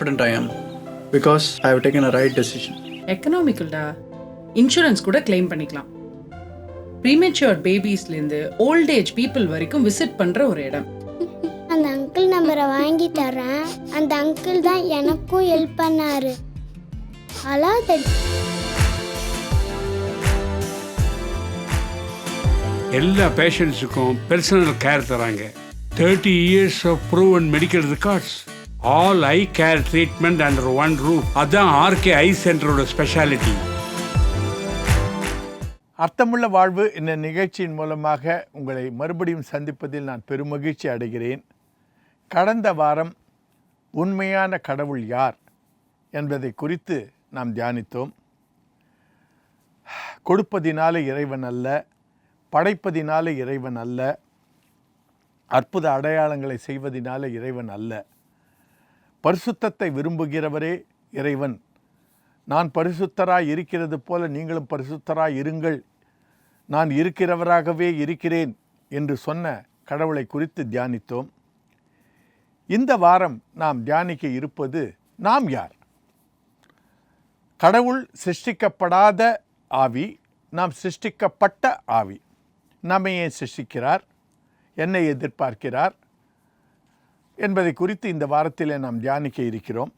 confident I am because I have taken a right decision. எக்கனாமிக்கல்டா, insurance கூட claim பண்ணிக்கலாம். Premature பேபிஸ்லேருந்து old age people வரைக்கும் visit பண்ணுற ஒரு இடம். அந்த அங்கிள் நம்பரை வாங்கி தரேன். அந்த அங்கிள் தான் எனக்கும் ஹெல்ப் பண்ணாரு. அழாத. எல்லா பேஷண்ட்ஸுக்கும் பர்சனல் கேர் தராங்க. 30 years of proven medical records. All eye care treatment under one roof. அதான் ஆர்கே ஐ சென்டரோட ஸ்பெஷாலிட்டி. அர்த்தமுள்ள வாழ்வு இந்த நிகழ்ச்சியின் மூலமாக உங்களை மறுபடியும் சந்திப்பதில் நான் பெருமகிழ்ச்சி அடைகிறேன். கடந்த வாரம் உண்மையான கடவுள் யார் என்பதை குறித்து நாம் தியானித்தோம். கொடுப்பதினால இறைவன் அல்ல, படைப்பதினால இறைவன் அல்ல, அற்புத அடையாளங்களை செய்வதினால இறைவன் அல்ல, பரிசுத்தத்தை விரும்புகிறவரே இறைவன். நான் பரிசுத்தராய் இருக்கிறது போல நீங்களும் பரிசுத்தராய் இருங்கள், நான் இருக்கிறவராகவே இருக்கிறேன் என்று சொன்ன கடவுளை குறித்து தியானித்தோம். இந்த வாரம் நாம் தியானிக்க இருப்பது நாம் யார். கடவுள் சிருஷ்டிக்கப்படாத ஆவி, நாம் சிருஷ்டிக்கப்பட்ட ஆவி. நம்மை ஏன் சிருஷ்டிக்கிறார், என்னை எதிர்பார்க்கிறார் என்பதை குறித்து இந்த வாரத்திலே நாம் தியானிக்க இருக்கிறோம்.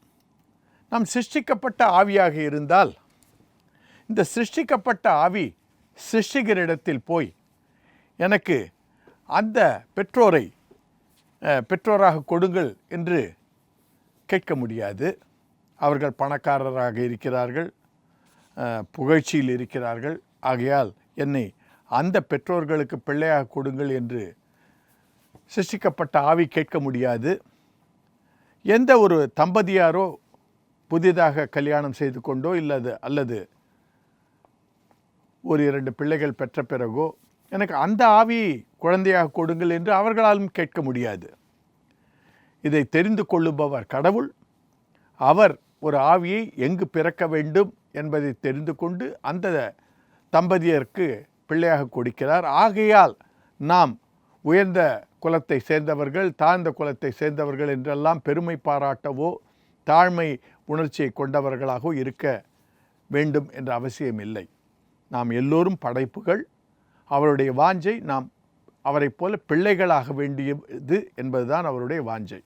நாம் சிருஷ்டிக்கப்பட்ட ஆவியாக இருந்தால் இந்த சிருஷ்டிக்கப்பட்ட ஆவி சிருஷ்டிகரிடத்தில் போய் எனக்கு அந்த பெற்றோராக கொடுங்கள் என்று கேட்க முடியாது. அவர்கள் பணக்காரராக இருக்கிறார்கள், புகழ்ச்சியில் இருக்கிறார்கள், ஆகையால் என்னை அந்த பெற்றோர்களுக்கு பிள்ளையாக கொடுங்கள் என்று சிருஷ்டிக்கப்பட்ட ஆவி கேட்க முடியாது. எந்த ஒரு தம்பதியாரோ புதிதாக கல்யாணம் செய்து கொண்டோ அல்லது ஒரு 2 பிள்ளைகள் பெற்ற பிறகோ எனக்கு அந்த ஆவி குழந்தையாக கொடுங்கள் என்று அவர்களாலும் கேட்க முடியாது. இதை தெரிந்து கொள்ளுபவர் கடவுள். அவர் ஒரு ஆவியை எங்கு பிறக்க வேண்டும் என்பதை தெரிந்து கொண்டு அந்த தம்பதியருக்கு பிள்ளையாக கொடுக்கிறார். ஆகையால் நாம் உயர்ந்த குலத்தை சேர்ந்தவர்கள், தாழ்ந்த குலத்தை சேர்ந்தவர்கள் என்றெல்லாம் பெருமை பாராட்டவோ தாழ்மை உணர்ச்சியை கொண்டவர்களாகவோ இருக்க வேண்டும் என்ற அவசியம் இல்லை. நாம் எல்லோரும் படைப்புகள். அவருடைய வாஞ்சை நாம் அவரை போல பிள்ளைகளாக வேண்டியது என்பதுதான் அவருடைய வாஞ்சை.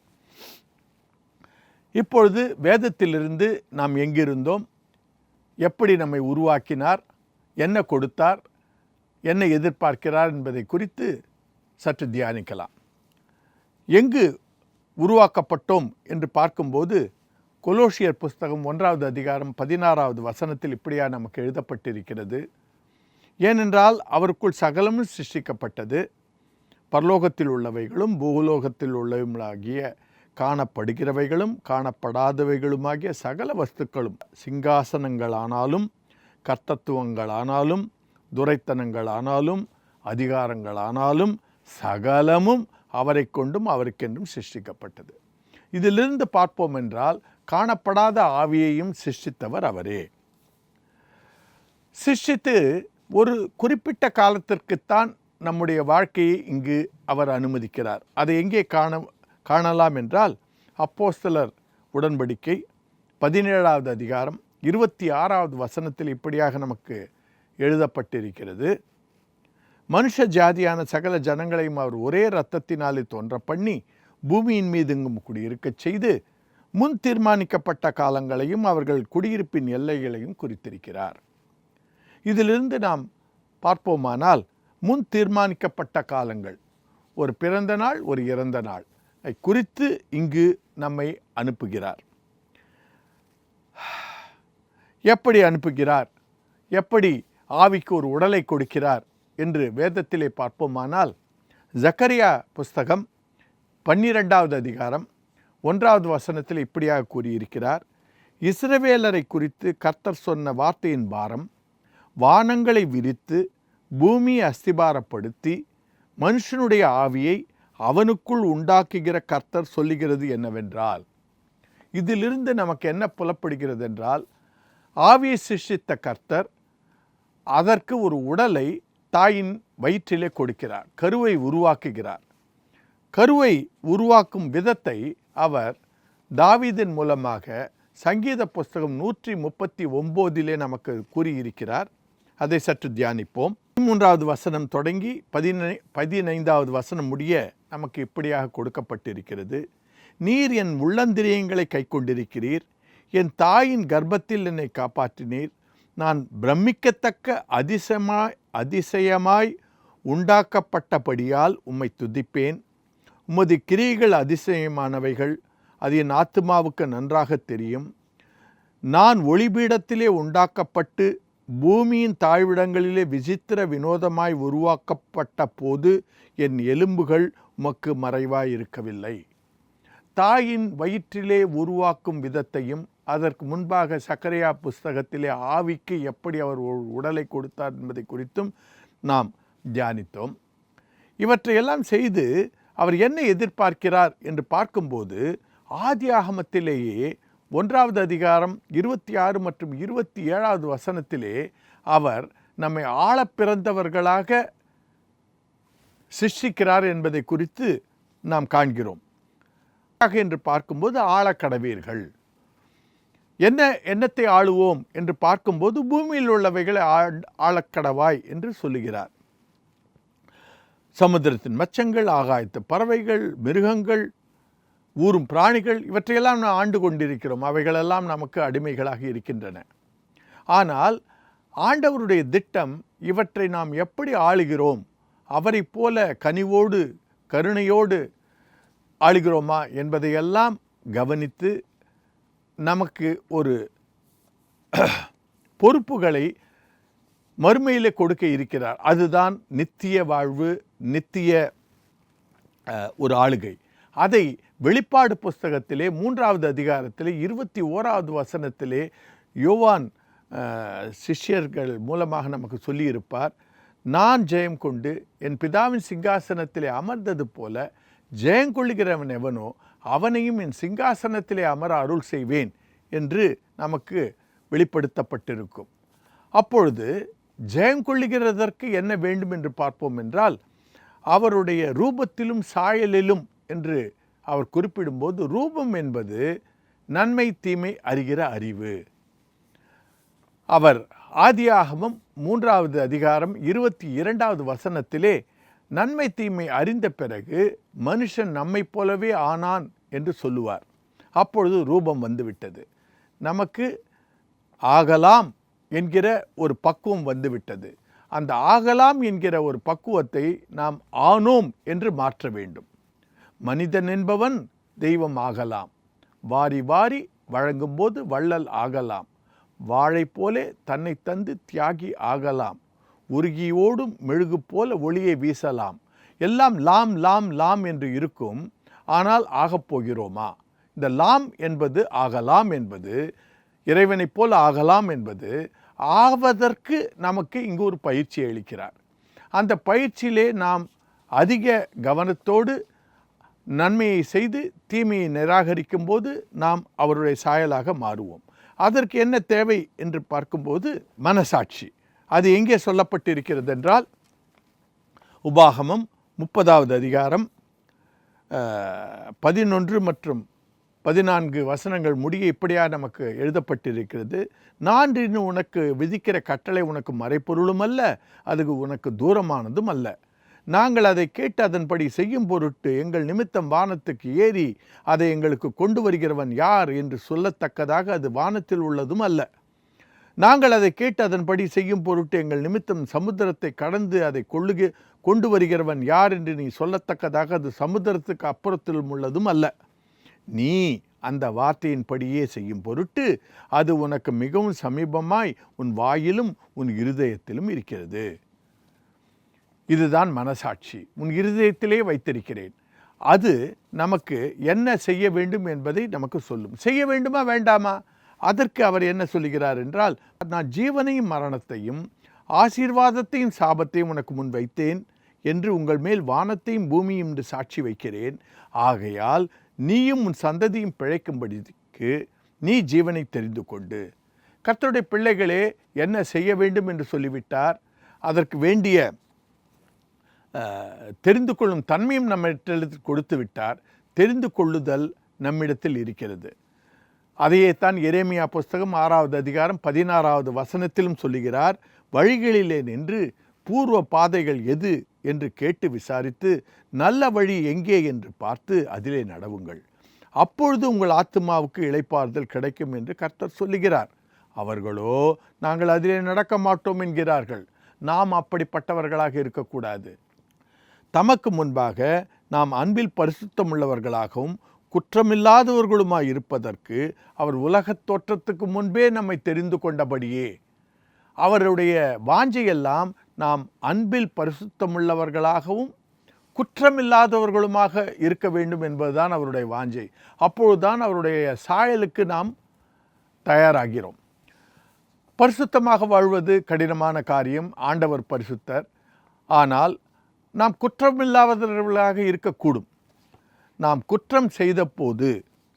இப்பொழுது வேதத்திலிருந்து நாம் எங்கிருந்தோம், எப்படி நம்மை உருவாக்கினார், என்ன கொடுத்தார், என்ன எதிர்பார்க்கிறார் என்பதை குறித்து சற்று தியானிக்கலாம். எங்கு உருவாக்கப்பட்டோம் என்று பார்க்கும்போது கொலோசியர் புஸ்தகம் 1வது அதிகாரம் 16வது வசனத்தில் இப்படியா நமக்கு எழுதப்பட்டிருக்கிறது. ஏனென்றால் அவருக்குள் சகலமும் சிருஷ்டிக்கப்பட்டது, பரலோகத்தில் உள்ளவைகளும் பூலோகத்தில் உள்ளவைகளாகிய காணப்படுகிறவைகளும் காணப்படாதவைகளுமாகிய சகல வஸ்துக்களும், சிங்காசனங்களானாலும் கர்த்தத்துவங்களானாலும் துரைத்தனங்களானாலும் அதிகாரங்களானாலும் சகலமும் அவரை கொண்டும் அவருக்கென்றும் சிருஷ்டிக்கப்பட்டது. இதிலிருந்து பார்ப்போம் என்றால் காணப்படாத ஆவியையும் சிருஷ்டித்தவர் அவரே. சிருஷ்டித்து ஒரு குறிப்பிட்ட காலத்திற்குத்தான் நம்முடைய வாழ்க்கையை இங்கு அவர் அனுமதிக்கிறார். அதை எங்கே காணலாம் என்றால் அப்போஸ்தலர் உடன்படிக்கை 17வது அதிகாரம் 26வது வசனத்தில் இப்படியாக நமக்கு எழுதப்பட்டிருக்கிறது. மனுஷ ஜாதியான சகல ஜனங்களையும் அவர் ஒரே இரத்தத்தினாலே தோன்ற பண்ணி பூமியின் மீது எங்கும் குடியிருக்கச் செய்து முன் தீர்மானிக்கப்பட்ட காலங்களையும் அவர்கள் குடியிருப்பின் எல்லைகளையும் குறித்திருக்கிறார். இதிலிருந்து நாம் பார்ப்போமானால் முன் தீர்மானிக்கப்பட்ட காலங்கள், ஒரு பிறந்த நாள், ஒரு இறந்த நாள் குறித்து இங்கு நம்மை அனுப்புகிறார். எப்படி அனுப்புகிறார், எப்படி ஆவிக்கு ஒரு உடலை கொடுக்கிறார் என்று வேதத்திலே பார்ப்போமானால் ஜக்கரியா புஸ்தகம் 12வது அதிகாரம் 1வது வசனத்தில் இப்படியாக கூறியிருக்கிறார். இஸ்ரவேலரை குறித்து கர்த்தர் சொன்ன வார்த்தையின் பாரம் வானங்களை விரித்து பூமியை அஸ்திபாரப்படுத்தி மனுஷனுடைய ஆவியை அவனுக்குள் உண்டாக்குகிற கர்த்தர் சொல்லுகிறது என்னவென்றால், இதிலிருந்து நமக்கு என்ன புலப்படுகிறது என்றால், ஆவியை சிருஷ்டித்த கர்த்தர் அதற்கு ஒரு உடலை தாயின் வயிற்றிலே கொடுக்கிறார், கருவை உருவாக்குகிறார். கருவை உருவாக்கும் விதத்தை அவர் தாவீதின் மூலமாக சங்கீத புஸ்தகம் 139 நமக்கு கூறியிருக்கிறார். அதை சற்று தியானிப்போம். 13வது வசனம் தொடங்கி 15வது வசனம் முடிய நமக்கு இப்படியாக கொடுக்கப்பட்டிருக்கிறது. நீர் என் உள்ளந்திரியங்களை கை கொண்டிருக்கிறீர், என் தாயின் கர்ப்பத்தில் என்னை காப்பாற்றினீர். நான் பிரமிக்கத்தக்க அதிசயமாய் உண்டாக்கப்பட்டபடியால் உம்மை துதிப்பேன். உமது கிரியைகள் அதிசயமானவைகள், அது என் ஆத்துமாவுக்கு நன்றாக தெரியும். நான் ஒளிபீடத்திலே உண்டாக்கப்பட்டு பூமியின் தாழ்விடங்களிலே விசித்திர வினோதமாய் உருவாக்கப்பட்ட போது என் எலும்புகள் உமக்கு மறைவாய் இருக்கவில்லை. தாயின் வயிற்றிலே உருவாக்கும் விதத்தையும் அதற்கு முன்பாக சக்கரையா புஸ்தகத்திலே ஆவிக்கு எப்படி அவர் உடலை கொடுத்தார் என்பதை குறித்தும் நாம் தியானித்தோம். இவற்றையெல்லாம் செய்து அவர் என்ன எதிர்பார்க்கிறார் என்று பார்க்கும்போது ஆதியாகமத்திலேயே 1வது அதிகாரம் 26 மற்றும் 27வது வசனத்திலே அவர் நம்மை ஆள பிறந்தவர்களாக சிருஷ்டிக்கிறார் என்பதை குறித்து நாம் காண்கிறோம். என்று பார்க்கும்போது ஆளக்கடவீர்கள், என்னத்தை ஆளுவோம் என்று பார்க்கும்போது பூமியில் உள்ளவைகளை ஆளக்கடவாய் என்று சொல்லுகிறார். சமுத்திரத்தின் மச்சங்கள், ஆகாயத்து பறவைகள், மிருகங்கள், ஊரும் பிராணிகள், இவற்றையெல்லாம் நாம் ஆண்டு கொண்டிருக்கிறோம். அவைகளெல்லாம் நமக்கு அடிமைகளாக இருக்கின்றன. ஆனால் ஆண்டவருடைய திட்டம் இவற்றை நாம் எப்படி ஆளுகிறோம், அவரை போல கனிவோடு கருணையோடு ஆளுகிறோமா என்பதையெல்லாம் கவனித்து நமக்கு ஒரு பொறுப்புகளை மறுமையிலே கொடுக்க இருக்கிறார். அதுதான் நித்திய வாழ்வு, நித்திய ஒரு ஆளுகை. அதை வெளிப்பாடு புஸ்தகத்திலே 3வது அதிகாரத்திலே 21வது வசனத்திலே யோவான் சிஷ்யர்கள் மூலமாக நமக்கு சொல்லியிருப்பார். நான் ஜெயம் கொண்டு என் பிதாவின் சிங்காசனத்திலே அமர்ந்தது போல ஜெயங்கொள்ளுகிறவன் எவனோ அவனையும் என் சிங்காசனத்திலே அமர அருள் செய்வேன் என்று நமக்கு வெளிப்படுத்தப்பட்டிருக்கும். அப்பொழுது ஜெயங்கொள்ளுகிறதற்கு என்ன வேண்டும் என்று பார்ப்போம் என்றால், அவருடைய ரூபத்திலும் சாயலிலும் என்று அவர் குறிப்பிடும்போது, ரூபம் என்பது நன்மை தீமை அறிகிற அறிவு. அவர் ஆதியாகமம் 3வது அதிகாரம் 22வது வசனத்திலே நன்மை தீமை அறிந்த பிறகு மனுஷன் நம்மை போலவே ஆனான் என்று சொல்லுவார். அப்பொழுது ரூபம் வந்துவிட்டது. நமக்கு ஆகலாம் என்கிற ஒரு பக்குவம் வந்துவிட்டது. அந்த ஆகலாம் என்கிற ஒரு பக்குவத்தை நாம் ஆனோம் என்று மாற்ற வேண்டும். மனிதன் என்பவன் தெய்வம் ஆகலாம், வாரி வாரி வழங்கும்போது வள்ளல் ஆகலாம், வாழை போலே தன்னை தந்து தியாகி ஆகலாம், உருகியோடும் மெழுகு போல ஒளியை வீசலாம். எல்லாம் லாம் லாம் லாம் என்று இருக்கும். ஆனால் ஆகப் போகிறோமா? இந்த லாம் என்பது, ஆகலாம் என்பது, இறைவனைப் போல ஆகலாம் என்பது, ஆவதற்கு நமக்கு இங்கு ஒரு பயிற்சி அளிக்கிறார். அந்த பயிற்சியிலே நாம் அதிக கவனத்தோடு நன்மையை செய்து தீமையை நிராகரிக்கும் போது நாம் அவருடைய சாயலாக மாறுவோம். அதற்கு என்ன தேவை என்று பார்க்கும்போது மனசாட்சி. அது எங்கே சொல்லப்பட்டிருக்கிறது என்றால், உபாகமம் 30வது அதிகாரம் 11 மற்றும் 14 வசனங்கள் முடிய இப்படியாக நமக்கு எழுதப்பட்டிருக்கிறது. நான் இன்று உனக்கு விதிக்கிற கட்டளை உனக்கு மறைப்பொருளும் அல்ல, அது உனக்கு தூரமானதும் அல்ல. நாங்கள் அதை கேட்டு அதன்படி செய்யும் பொருட்டு எங்கள் நிமித்தம் வானத்துக்கு ஏறி அதை எங்களுக்கு கொண்டு வருகிறவன் யார் என்று சொல்லத்தக்கதாக அது வானத்தில் உள்ளதும் அல்ல. நாங்கள் அதை கேட்டு அதன்படி செய்யும் பொருட்டு எங்கள் நிமித்தம் சமுத்திரத்தை கடந்து அதை கொண்டு வருகிறவன் யார் என்று நீ சொல்லத்தக்கதாக அது சமுத்திரத்துக்கு அப்புறத்திலும் உள்ளதும் அல்ல. நீ அந்த வார்த்தையின்படியே செய்யும் பொருட்டு அது உனக்கு மிகவும் சமீபமாய் உன் வாயிலும் உன் இருதயத்திலும் இருக்கிறது. இதுதான் மனசாட்சி. உன் இருதயத்திலே வைத்திருக்கிறேன். அது நமக்கு என்ன செய்ய வேண்டும் என்பதை நமக்கு சொல்லும். செய்ய வேண்டுமா வேண்டாமா? அதற்கு அவர் என்ன சொல்லுகிறார் என்றால், நான் ஜீவனையும் மரணத்தையும் ஆசீர்வாதத்தையும் சாபத்தையும் உனக்கு முன் வைத்தேன் என்று உங்கள் மேல் வானத்தையும் பூமியும் என்று சாட்சி வைக்கிறேன். ஆகையால் நீயும் உன் சந்ததியும் பிழைக்கும்படிக்கு நீ ஜீவனை தெரிந்து கொண்டு. கர்த்தருடைய பிள்ளைகளே, என்ன செய்ய வேண்டும் என்று சொல்லிவிட்டார். அதற்கு வேண்டிய தெரிந்து கொள்ளும் தன்மையும் நம்மிடத்தில் கொடுத்து விட்டார். தெரிந்து கொள்ளுதல், நம்மிடத்தில் இருக்கிறது. அதையே தான் எரேமியா புஸ்தகம் 6வது அதிகாரம் 16வது வசனத்திலும் சொல்லுகிறார். வழிகளிலே நின்று பூர்வ பாதைகள் எது என்று கேட்டு விசாரித்து நல்ல வழி எங்கே என்று பார்த்து அதிலே நடவுங்கள், அப்பொழுது உங்கள் ஆத்துமாவுக்கு இளைப்பாறுதல் கிடைக்கும் என்று கர்த்தர் சொல்லுகிறார். அவர்களோ நாங்கள் அதிலே நடக்க மாட்டோம் என்கிறார்கள். நாம் அப்படிப்பட்டவர்களாக இருக்கக்கூடாது. தமக்கு முன்பாக நாம் அன்பில் பரிசுத்தமுள்ளவர்களாகவும் குற்றமில்லாதவர்களுமாய் இருப்பதற்கு அவர் உலகத் தோற்றத்துக்கு முன்பே நம்மை தெரிந்து கொண்டபடியே அவருடைய வாஞ்சையெல்லாம் நாம் அன்பில் பரிசுத்தமுள்ளவர்களாகவும் குற்றமில்லாதவர்களுமாக இருக்க வேண்டும் என்பதுதான் அவருடைய வாஞ்சை. அப்பொழுதுதான் அவருடைய சாயலுக்கு நாம் தயாராகிறோம். பரிசுத்தமாக வாழ்வது கடினமான காரியம். ஆண்டவர் பரிசுத்தர். ஆனால் நாம் குற்றமில்லாதவர்களாக இருக்கக்கூடும். நாம் குற்றம்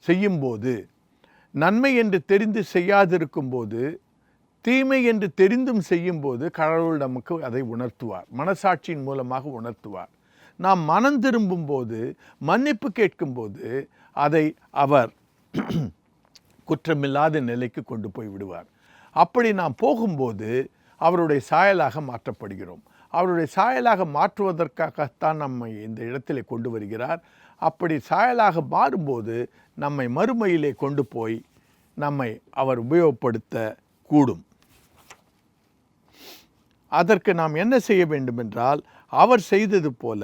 செய்யும்போது நன்மை என்று தெரிந்து செய்யாதிருக்கும்போது தீமை என்று தெரிந்தும் செய்யும்போது கடவுள் நமக்கு அதை உணர்த்துவார், மனசாட்சியின் மூலமாக உணர்த்துவார். நாம் மனம் திரும்பும்போது மன்னிப்பு கேட்கும்போது அதை அவர் குற்றமில்லாத நிலைக்கு கொண்டு போய் விடுவார். அப்படி நாம் போகும்போது அவருடைய சாயலாக மாற்றப்படுகிறோம். அவருடைய சாயலாக மாற்றுவதற்காகத்தான் நம்மை இந்த இடத்திலே கொண்டு வருகிறார். அப்படி சாயலாக மாறும்போது நம்மை மறுமையிலே கொண்டு போய் நம்மை அவர் உபயோகப்படுத்த கூடும். அதற்கு நாம் என்ன செய்ய வேண்டும் என்றால், அவர் செய்தது போல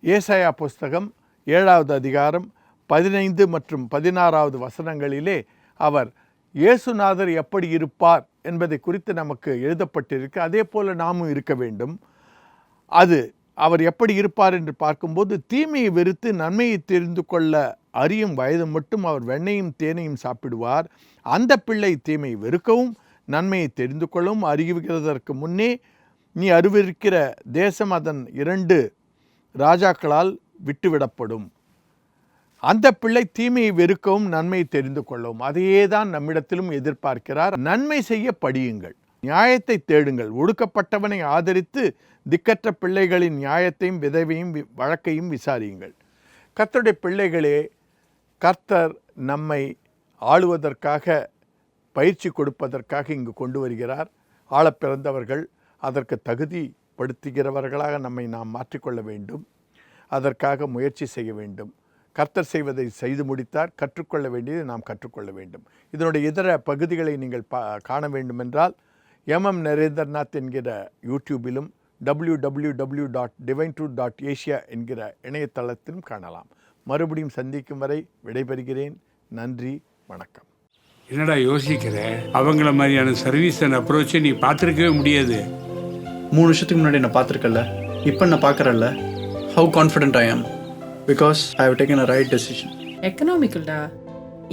ஏசாயா புஸ்தகம் 7வது அதிகாரம் 15 மற்றும் 16வது வசனங்களிலே அவர் இயேசுநாதர் எப்படி இருப்பார் என்பதை குறித்து நமக்கு எழுதப்பட்டிருக்கு. அதே போல நாமும் இருக்க வேண்டும். அது அவர் எப்படி இருப்பார் என்று பார்க்கும்போது, தீமையை வெறுத்து நன்மையை தெரிந்து கொள்ள அறியும் வயது மட்டும் அவர் வெண்ணையும் தேனையும் சாப்பிடுவார். அந்த பிள்ளை தீமையை வெறுக்கவும் நன்மையை தெரிந்து கொள்ளவும் அறிவிக்கிறதற்கு முன்னே நீ அறிவிருக்கிற தேசம் அதன் 2 ராஜாக்களால் விட்டுவிடப்படும். அந்த பிள்ளை தீமையை வெறுக்கவும் நன்மையை தெரிந்து கொள்ளவும். அதையே தான் நம்மிடத்திலும் எதிர்பார்க்கிறார். நன்மை செய்ய படியுங்கள், நியாயத்தை தேடுங்கள், ஒடுக்கப்பட்டவனை ஆதரித்து திக்கற்ற பிள்ளைகளின் நியாயத்தையும் விதவையும் வழக்கையும் விசாரியுங்கள். கர்த்தருடைய பிள்ளைகளே, கர்த்தர் நம்மை ஆளுவதற்காக பயிற்சி கொடுப்பதற்காக இங்கு கொண்டு வருகிறார். ஆளப் பிறந்தவர்கள் அதற்கு தகுதிப்படுத்துகிறவர்களாக நம்மை நாம் மாற்றிக்கொள்ள வேண்டும். அதற்காக முயற்சி செய்ய வேண்டும். கர்த்தர் செய்வதை செய்து முடித்தார். கற்றுக்கொள்ள வேண்டியது நாம் கற்றுக்கொள்ள வேண்டும். இதனுடைய இதர பகுதிகளை நீங்கள் காண வேண்டுமென்றால் நரேந்திரநாத் என்கிற யூடியூபிலும் www.divine2.asia என்கிற இணையதளத்திலும் காணலாம். மறுபடியும் சந்திக்கும் வரை விடைபெறுகிறேன். நன்றி, வணக்கம். என்னடா யோசிக்கிற? அவங்கள மாதிரியான சர்வீஸ் அண்ட் அப்ரோச்சை நீ பார்த்துருக்கவே முடியாது. 3 வருஷத்துக்கு முன்னாடி நான் பார்த்துருக்கல, இப்போ நான் பார்க்குறேன்ல. How confident I am because I have taken a right decision. எக்கனாமிக்கல்டா.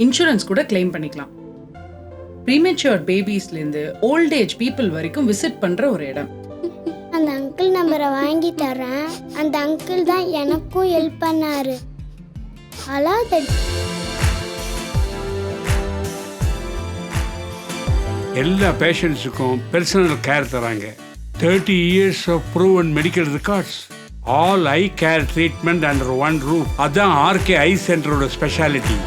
இன்சூரன்ஸ் கூட கிளைம் பண்ணிக்கலாம். ப்ரீமெச்சூர் பேபிஸ்லேருந்து ஓல்ட் ஏஜ் பீப்புள் வரைக்கும் விசிட் பண்ணுற ஒரு இடம். அந்த அங்கிள் நம்பரை வாங்கி தரேன். அந்த அங்கிள் தான் எனக்கும் ஹெல்ப் பண்ணாரு. எல்லா பேஷண்ட்ஸுக்கும் பர்சனல் கேர் தராங்க. 30 years of proven medical records. All eye care treatment under one roof. அதான் ஆர்கே ஐ சென்டரோட ஸ்பெஷாலிட்டி.